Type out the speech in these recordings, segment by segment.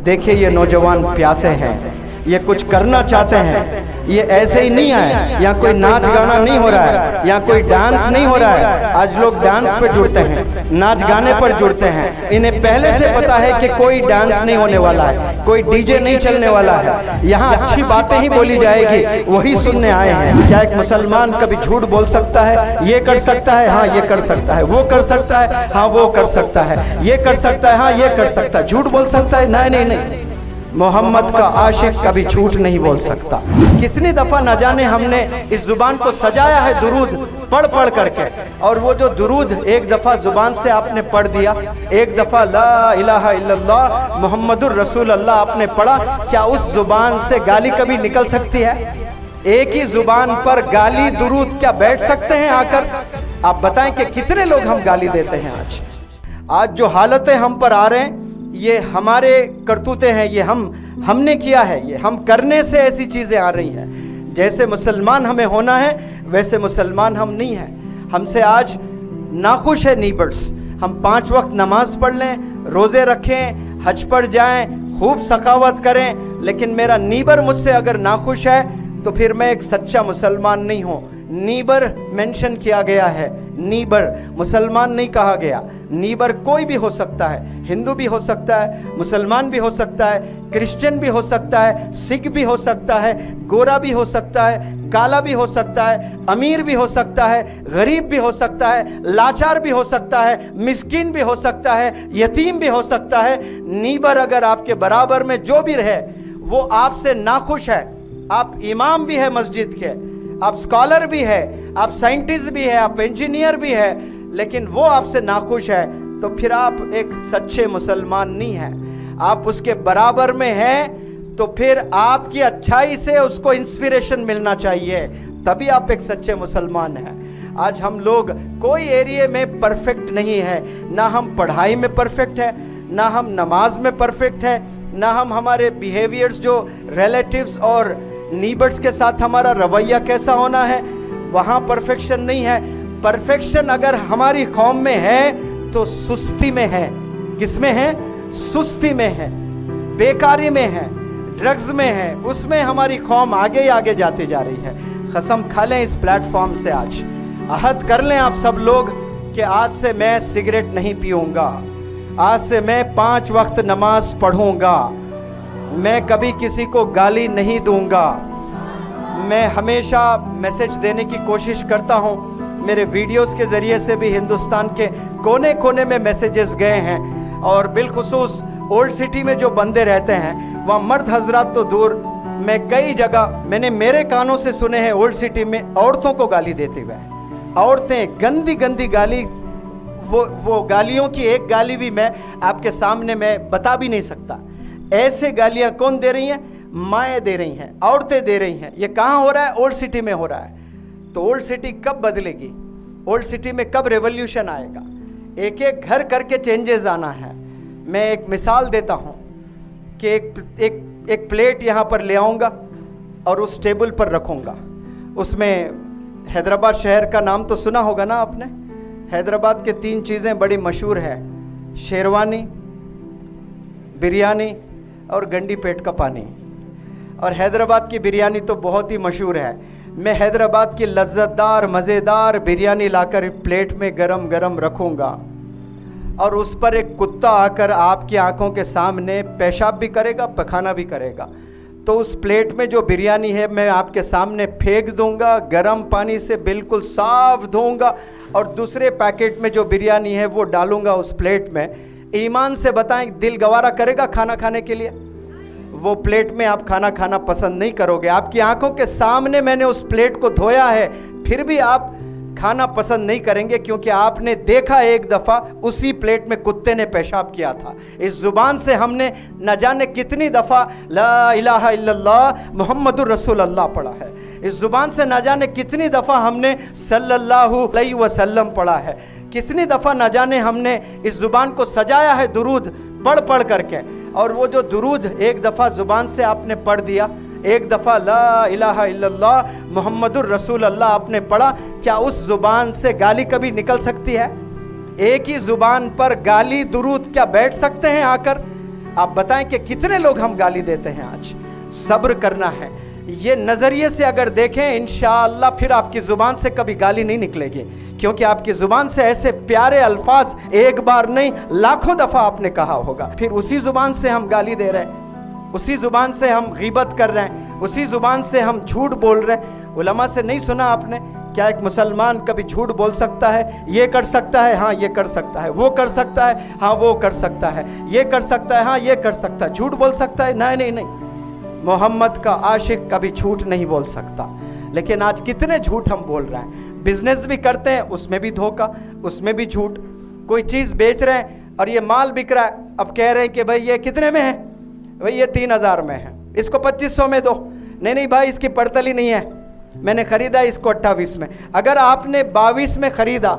देखिए ये नौजवान प्यासे हैं, ये कुछ करना चाहते हैं, ये ऐसे ही नहीं है। यहाँ कोई नाच गाना नहीं हो रहा है, यहाँ कोई डांस नहीं हो रहा है। आज लोग डांस पर जुड़ते हैं, नाच गाने पर जुड़ते हैं। इन्हें पहले से पता है कि कोई डांस नहीं होने वाला है, कोई डीजे नहीं चलने वाला है। यहाँ अच्छी बातें ही बोली जाएगी, वही सुनने आए हैं। क्या एक मुसलमान कभी झूठ बोल सकता है? ये कर सकता है, हाँ ये कर सकता है। वो कर सकता है, हाँ वो कर सकता है। ये कर सकता है, हाँ ये कर सकता है। झूठ बोल सकता है? नहीं नहीं नहीं। मोहम्मद का आशिक कभी झूठ नहीं बोल सकता। कितनी दफा न जाने हमने इस जुबान को सजाया है दुरूद पढ़ पढ़ करके, और वो जो दुरूद एक दफा जुबान से आपने पढ़ दिया, एक दफा ला इलाहा इल्लल्लाह मुहम्मदुर रसूल अल्लाह आपने पढ़ा, क्या उस जुबान से गाली कभी निकल सकती है? एक ही जुबान पर गाली दुरूद क्या बैठ सकते हैं आकर? आप बताएं कि कितने लोग हम गाली देते हैं। आज जो हालतें हम पर आ रहे हैं, ये हमारे करतूते हैं, ये हमने किया है, ये हम करने से ऐसी चीज़ें आ रही हैं। जैसे मुसलमान हमें होना है वैसे मुसलमान हम नहीं हैं। हमसे आज नाखुश है नीबर्स। हम 5 वक्त नमाज पढ़ लें, रोज़े रखें, हज पर जाएं, खूब सखावत करें, लेकिन मेरा नीबर मुझसे अगर नाखुश है तो फिर मैं एक सच्चा मुसलमान नहीं हूँ। नीबर मेंशन किया गया है, नीबर मुसलमान नहीं कहा गया। नीबर कोई भी हो सकता है, हिंदू भी हो सकता है, मुसलमान भी हो सकता है, क्रिश्चियन भी हो सकता है, सिख भी हो सकता है, गोरा भी हो सकता है, काला भी हो सकता है, अमीर भी हो सकता है, गरीब भी हो सकता है, लाचार भी हो सकता है, मिस्कीन भी हो सकता है, यतीम भी हो सकता है। नीबर अगर आपके बराबर में जो भी रहे वो आपसे नाखुश है। आप इमाम भी है मस्जिद के, आप स्कॉलर भी है, आप साइंटिस्ट भी है, आप इंजीनियर भी है, लेकिन वो आपसे नाखुश है तो फिर आप एक सच्चे मुसलमान नहीं हैं। आप उसके बराबर में हैं तो फिर आपकी अच्छाई से उसको इंस्पिरेशन मिलना चाहिए, तभी आप एक सच्चे मुसलमान हैं। आज हम लोग कोई एरिया में परफेक्ट नहीं है, ना हम पढ़ाई में परफेक्ट है, ना हम नमाज में परफेक्ट है, ना हम हमारे बिहेवियर्स जो रिलेटिव्स और नीबर्स के साथ हमारा रवैया कैसा होना है वहाँ परफेक्शन नहीं है। परफेक्शन अगर हमारी कौम में है तो सुस्ती में है। किसमें है? सुस्ती में है, बेकारी में है, ड्रग्स में है। उसमें हमारी कौम आगे ही आगे जाती जा रही है। कसम खा लें इस प्लेटफॉर्म से, आज अहद कर लें आप सब लोग कि आज से मैं सिगरेट नहीं पीऊँगा, आज से मैं 5 वक्त नमाज पढ़ूँगा, मैं कभी किसी को गाली नहीं दूंगा। मैं हमेशा मैसेज देने की कोशिश करता हूं। मेरे वीडियोस के ज़रिए से भी हिंदुस्तान के कोने कोने में मैसेजेस गए हैं, और बिलखुसूस ओल्ड सिटी में जो बंदे रहते हैं वहाँ मर्द हजरात तो दूर, मैं कई जगह मैंने मेरे कानों से सुने हैं ओल्ड सिटी में औरतों को गाली देते हुए। औरतें गंदी गंदी गाली, वो गालियों की एक गाली भी मैं आपके सामने मैं बता भी नहीं सकता। ऐसे गालियां कौन दे रही हैं? माएँ दे रही हैं, औरतें दे रही हैं। ये कहाँ हो रहा है? ओल्ड सिटी में हो रहा है। तो ओल्ड सिटी कब बदलेगी? ओल्ड सिटी में कब रेवोल्यूशन आएगा? एक एक घर करके चेंजेस आना है। मैं एक मिसाल देता हूँ कि एक प्लेट यहाँ पर ले आऊँगा और उस टेबल पर रखूँगा। उसमें हैदराबाद शहर का नाम तो सुना होगा ना आपने। हैदराबाद के 3 चीज़ें बड़ी मशहूर है, शेरवानी, बिरयानी और गंडी पेट का पानी। और हैदराबाद की बिरयानी तो बहुत ही मशहूर है। मैं हैदराबाद की लज्जतदार मज़ेदार बिरयानी लाकर प्लेट में गरम गरम रखूँगा, और उस पर एक कुत्ता आकर आपकी आंखों के सामने पेशाब भी करेगा, पखाना भी करेगा। तो उस प्लेट में जो बिरयानी है मैं आपके सामने फेंक दूंगा, गरम पानी से बिल्कुल साफ धोऊंगा, और दूसरे पैकेट में जो बिरयानी है वो डालूंगा उस प्लेट में। ईमान से बताएं, दिल गवारा करेगा खाना खाने के लिए? वो प्लेट में आप खाना खाना पसंद नहीं करोगे। आपकी आंखों के सामने मैंने उस प्लेट को धोया है, फिर भी आप खाना पसंद नहीं करेंगे, क्योंकि आपने देखा एक दफ़ा उसी प्लेट में कुत्ते ने पेशाब किया था। इस ज़ुबान से हमने न जाने कितनी दफ़ा ला इलाहा इल्लल्लाह मुहम्मदुर रसूल अल्लाह पढ़ा है। इस ज़ुबान से न जाने कितनी दफ़ा हमने सल्लल्लाहु अलैहि वसल्लम पढ़ा है। कितनी दफ़ा न जाने हमने इस ज़ुबान को सजाया है दुरूद पढ़ पढ़ करके। और वो जो दुरूद एक दफ़ा ज़ुबान से आपने पढ़ दिया, एक दफ़ा ला इलाहा इल्लल्लाह मुहम्मदुर रसूल अल्लाह आपने पढ़ा, क्या उस ज़ुबान से गाली कभी निकल सकती है? एक ही ज़ुबान पर गाली दुरूद क्या बैठ सकते हैं आकर? आप बताएं कि कितने लोग हम गाली देते हैं। आज सब्र करना है। ये नज़रिए से अगर देखें इंशाअल्लाह फिर आपकी ज़ुबान से कभी गाली नहीं निकलेगी, क्योंकि आपकी ज़ुबान से ऐसे प्यारे अल्फाज एक बार नहीं लाखों दफ़ा आपने कहा होगा। फिर उसी ज़ुबान से हम गाली दे रहे हैं, उसी ज़ुबान से हम गीबत कर रहे हैं, उसी ज़ुबान से हम झूठ बोल रहे हैं। उलमा से नहीं सुना आपने क्या एक मुसलमान कभी झूठ बोल सकता है? ये कर सकता है, हाँ ये कर सकता है, वो कर सकता है, हाँ वो कर सकता है, ये कर सकता है, हाँ ये कर सकता है। झूठ बोल सकता है? नहीं नहीं नहीं। मोहम्मद का आशिक कभी झूठ नहीं बोल सकता। लेकिन आज कितने झूठ हम बोल रहे हैं। बिजनेस भी करते हैं, उसमें भी धोखा, उसमें भी झूठ। कोई चीज़ बेच रहे हैं और ये माल बिक रहा है, अब कह रहे हैं कि भाई ये कितने में है? भाई ये 3000 में है, इसको 2500 में दो। नहीं नहीं भाई इसकी पड़तली नहीं है, मैंने ख़रीदा इसको 28 में। अगर आपने 22 में ख़रीदा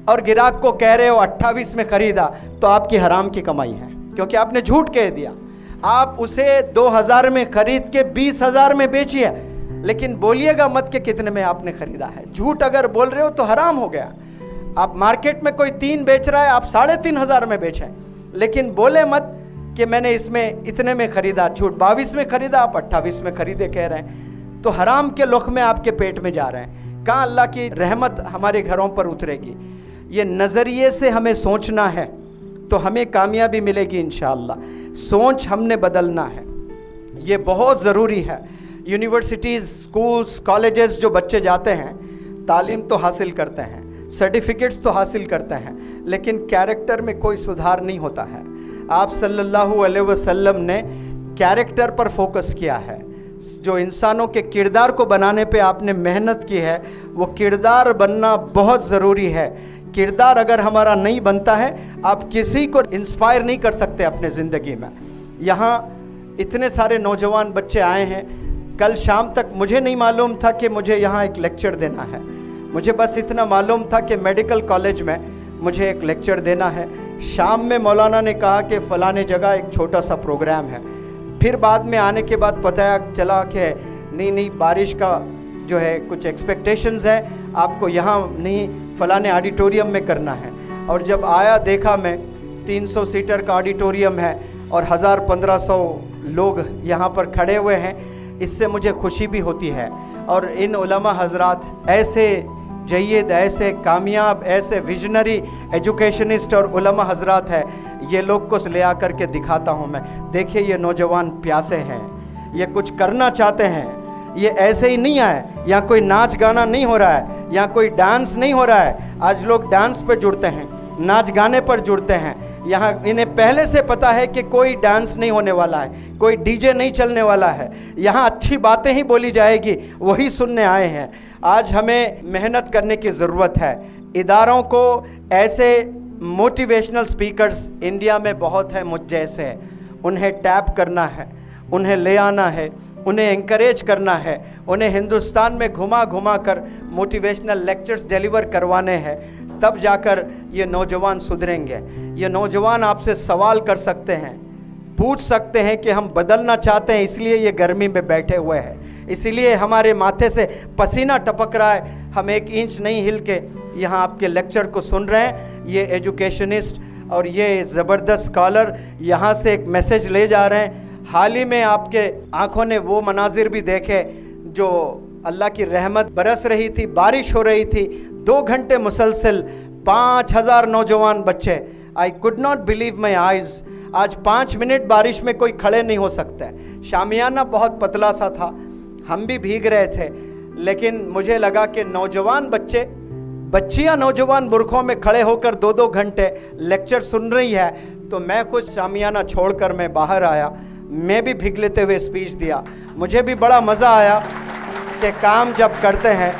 और ग्राहक को कह रहे हो 28 में ख़रीदा, तो आपकी हराम की कमाई है, क्योंकि आपने झूठ कह दिया। आप उसे 2000 में खरीद के 20000 में बेचिए, लेकिन बोलिएगा मत कि कितने में आपने ख़रीदा है। झूठ अगर बोल रहे हो तो हराम हो गया। आप मार्केट में कोई 3 बेच रहा है, आप 3500 में बेचें, लेकिन बोले मत कि मैंने इसमें इतने में ख़रीदा। झूठ 22 में ख़रीदा, आप 28 में ख़रीदे कह रहे हैं, तो हराम के लुक़मे आपके पेट में जा रहे हैं। कहाँ अल्लाह की रहमत हमारे घरों पर उतरेगी? ये नज़रिए से हमें सोचना है तो हमें कामयाबी मिलेगी इंशाअल्लाह। सोच हमने बदलना है, ये बहुत ज़रूरी है। यूनिवर्सिटीज़, स्कूल्स, कॉलेजेस जो बच्चे जाते हैं, तालीम तो हासिल करते हैं, सर्टिफिकेट्स तो हासिल करते हैं, लेकिन कैरेक्टर में कोई सुधार नहीं होता है। आप सल्लल्लाहु अलैहि वसल्लम ने कैरेक्टर पर फोकस किया है। जो इंसानों के किरदार को बनाने पे आपने मेहनत की है, वो किरदार बनना बहुत ज़रूरी है। किरदार अगर हमारा नहीं बनता है, आप किसी को इंस्पायर नहीं कर सकते अपने ज़िंदगी में। यहाँ इतने सारे नौजवान बच्चे आए हैं, कल शाम तक मुझे नहीं मालूम था कि मुझे यहाँ एक लेक्चर देना है। मुझे बस इतना मालूम था कि मेडिकल कॉलेज में मुझे एक लेक्चर देना है। शाम में मौलाना ने कहा कि फ़लाने जगह एक छोटा सा प्रोग्राम है। फिर बाद में आने के बाद पता चला कि नहीं बारिश का जो है कुछ एक्सपेक्टेशंस है, आपको यहाँ नहीं फ़लाने ऑडिटोरियम में करना है। और जब आया देखा मैं 300 सीटर का ऑडिटोरियम है और 1000-1500 लोग यहाँ पर खड़े हुए हैं। इससे मुझे खुशी भी होती है। और इन उलमा हजरात ऐसे जय्यद, ऐसे कामयाब, ऐसे विजनरी एजुकेशनिस्ट और उलमा हजरात है, ये लोग को ले आकर के दिखाता हूँ मैं। देखिए ये नौजवान प्यासे हैं, ये कुछ करना चाहते हैं। ये ऐसे ही नहीं आए, यहाँ कोई नाच गाना नहीं हो रहा है, यहाँ कोई डांस नहीं हो रहा है। आज लोग डांस पर जुड़ते हैं, नाच गाने पर जुड़ते हैं। यहाँ इन्हें पहले से पता है कि कोई डांस नहीं होने वाला है, कोई डीजे नहीं चलने वाला है, यहाँ अच्छी बातें ही बोली जाएगी, वही सुनने आए हैं। आज हमें मेहनत करने की ज़रूरत है। इदारों को ऐसे मोटिवेशनल स्पीकर्स इंडिया में बहुत है मुझ जैसे, उन्हें टैप करना है, उन्हें ले आना है, उन्हें एंकरेज करना है, उन्हें हिंदुस्तान में घुमा घुमा कर मोटिवेशनल लेक्चर्स डिलीवर करवाने हैं। तब जाकर ये नौजवान सुधरेंगे। ये नौजवान आपसे सवाल कर सकते हैं, पूछ सकते हैं कि हम बदलना चाहते हैं, इसलिए ये गर्मी में बैठे हुए हैं, इसीलिए हमारे माथे से पसीना टपक रहा है, हम 1 इंच नहीं हिल के यहाँ आपके लेक्चर को सुन रहे हैं। ये एजुकेशनिस्ट और ये ज़बरदस्त स्कॉलर यहाँ से एक मैसेज ले जा रहे हैं। हाल ही में आपके आँखों ने वो मनाजिर भी देखे जो अल्लाह की रहमत बरस रही थी, बारिश हो रही थी, 2 घंटे मुसलसल 5000 नौजवान बच्चे। I could not believe my eyes. आज 5 मिनट बारिश में कोई खड़े नहीं हो सकता है। शामियाना बहुत पतला सा था, हम भी भीग रहे थे, लेकिन मुझे लगा कि नौजवान बच्चियाँ नौजवान बुरखों में खड़े होकर 2-2 घंटे लेक्चर सुन रही है, तो मैं खुद शामियाना छोड़कर मैं बाहर आया, मैं भी भीग लेते हुए स्पीच दिया। मुझे भी बड़ा मज़ा आया कि काम जब करते हैं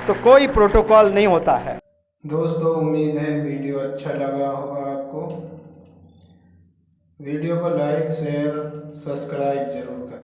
तो कोई प्रोटोकॉल नहीं होता है। दोस्तों उम्मीद है वीडियो अच्छा लगा होगा आपको। वीडियो को लाइक, शेयर, सब्सक्राइब जरूर करें।